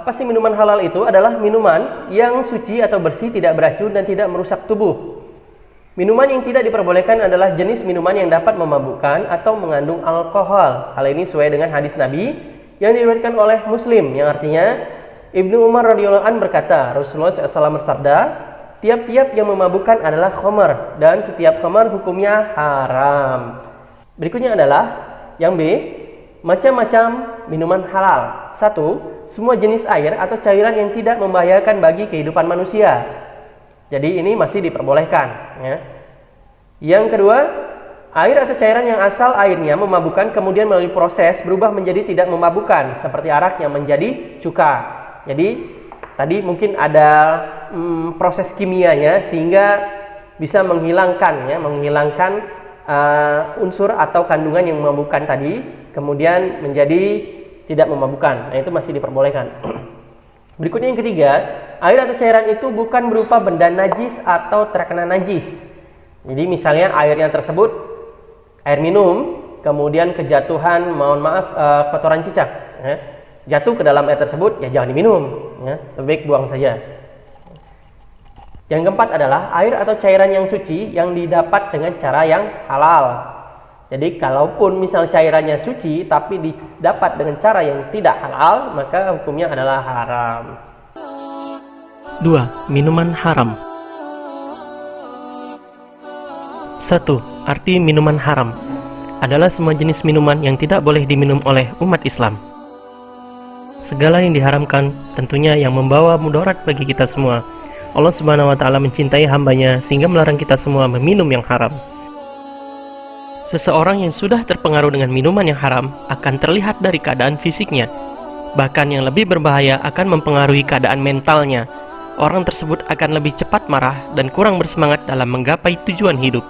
Apa sih minuman halal itu? Adalah minuman yang suci atau bersih, tidak beracun dan tidak merusak tubuh. Minuman yang tidak diperbolehkan adalah jenis minuman yang dapat memabukkan atau mengandung alkohol. Hal ini sesuai dengan hadis Nabi yang diriwayatkan oleh Muslim, yang artinya Ibnu Umar radhiyallahu anhu berkata, Rasulullah SAW bersabda, tiap-tiap yang memabukkan adalah khamar dan setiap khamar hukumnya haram. Berikutnya adalah yang B, macam-macam minuman halal. 1. Semua jenis air atau cairan yang tidak membahayakan bagi kehidupan manusia. Jadi ini masih diperbolehkan, ya. Yang kedua, air atau cairan yang asal airnya memabukkan kemudian melalui proses berubah menjadi tidak memabukkan, seperti arak yang menjadi cuka. Jadi tadi mungkin ada proses kimianya sehingga bisa menghilangkan unsur atau kandungan yang memabukkan tadi, kemudian menjadi tidak memabukkan. Nah, itu masih diperbolehkan. Berikutnya yang ketiga, air atau cairan itu bukan berupa benda najis atau terkena najis. Jadi misalnya airnya tersebut air minum, kemudian kejatuhan, kotoran cicak, ya, jatuh ke dalam air tersebut, ya jangan diminum, ya, lebih baik buang saja. Yang keempat adalah air atau cairan yang suci yang didapat dengan cara yang halal. Jadi kalaupun misal cairannya suci tapi didapat dengan cara yang tidak halal, maka hukumnya adalah haram. 2. Minuman haram. 1. Arti minuman haram adalah semua jenis minuman yang tidak boleh diminum oleh umat Islam. Segala yang diharamkan tentunya yang membawa mudarat bagi kita semua. Allah Subhanahu wa Ta'ala mencintai hambanya sehingga melarang kita semua meminum yang haram. Seseorang yang sudah terpengaruh dengan minuman yang haram akan terlihat dari keadaan fisiknya. Bahkan yang lebih berbahaya akan mempengaruhi keadaan mentalnya. Orang tersebut akan lebih cepat marah dan kurang bersemangat dalam menggapai tujuan hidup.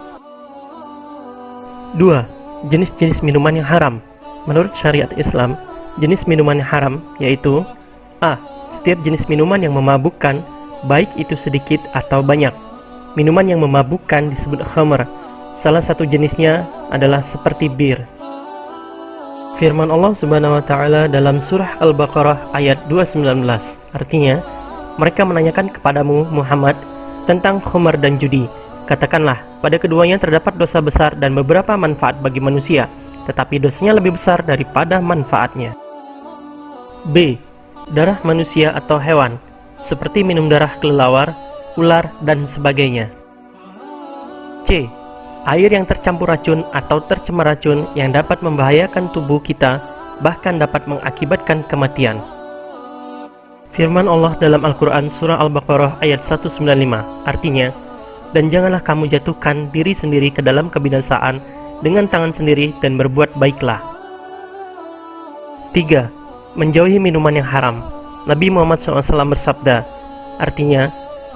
2. Jenis-jenis minuman yang haram. Menurut syariat Islam, jenis minuman yang haram yaitu A. Setiap jenis minuman yang memabukkan, baik itu sedikit atau banyak. Minuman yang memabukkan disebut khamar. Salah satu jenisnya adalah seperti bir. Firman Allah Subhanahu wa Ta'ala dalam surah Al-Baqarah ayat 219, artinya, mereka menanyakan kepadamu Muhammad tentang khamar dan judi. Katakanlah, pada keduanya terdapat dosa besar dan beberapa manfaat bagi manusia, tetapi dosanya lebih besar daripada manfaatnya. B. Darah manusia atau hewan, seperti minum darah kelelawar, ular, dan sebagainya. C. Air yang tercampur racun atau tercemar racun yang dapat membahayakan tubuh kita, bahkan dapat mengakibatkan kematian. Firman Allah dalam Al-Quran surah Al-Baqarah ayat 195, artinya, dan janganlah kamu jatuhkan diri sendiri ke dalam kebinasaan dengan tangan sendiri dan berbuat baiklah. 3. Menjauhi minuman yang haram. Nabi Muhammad SAW bersabda, artinya,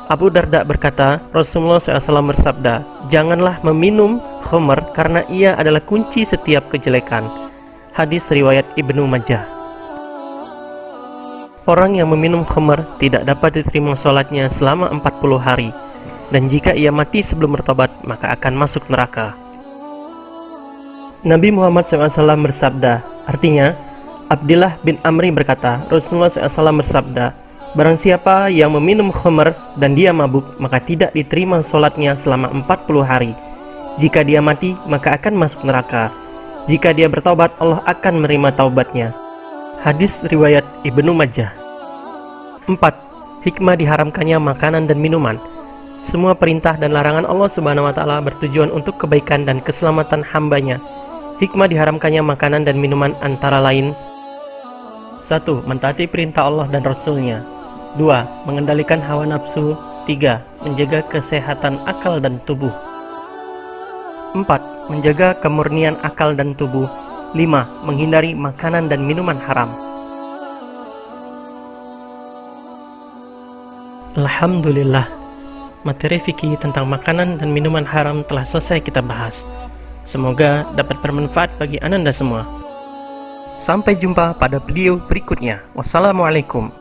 Abu Darda berkata, Rasulullah SAW bersabda, janganlah meminum khamar karena ia adalah kunci setiap kejelekan. Hadis riwayat Ibnu Majah. Orang yang meminum khamar tidak dapat diterima sholatnya selama 40 hari, dan jika ia mati sebelum bertobat, maka akan masuk neraka. Nabi Muhammad SAW bersabda, artinya, Abdullah bin Amri berkata, Rasulullah SAW bersabda, barang siapa yang meminum khamar dan dia mabuk, maka tidak diterima sholatnya selama 40 hari. Jika dia mati, maka akan masuk neraka. Jika dia bertaubat, Allah akan menerima taubatnya. Hadis riwayat Ibnu Majah. 4. Hikmah diharamkannya makanan dan minuman. Semua perintah dan larangan Allah Subhanahu wa Ta'ala bertujuan untuk kebaikan dan keselamatan hambanya. Hikmah diharamkannya makanan dan minuman antara lain: 1. Mentaati perintah Allah dan Rasul-Nya. 2. Mengendalikan hawa nafsu. 3. Menjaga kesehatan akal dan tubuh. 4. Menjaga kemurnian akal dan tubuh. 5. Menghindari makanan dan minuman haram. Alhamdulillah, materi fikih tentang makanan dan minuman haram telah selesai kita bahas. Semoga dapat bermanfaat bagi Ananda semua. Sampai jumpa pada video berikutnya. Wassalamualaikum.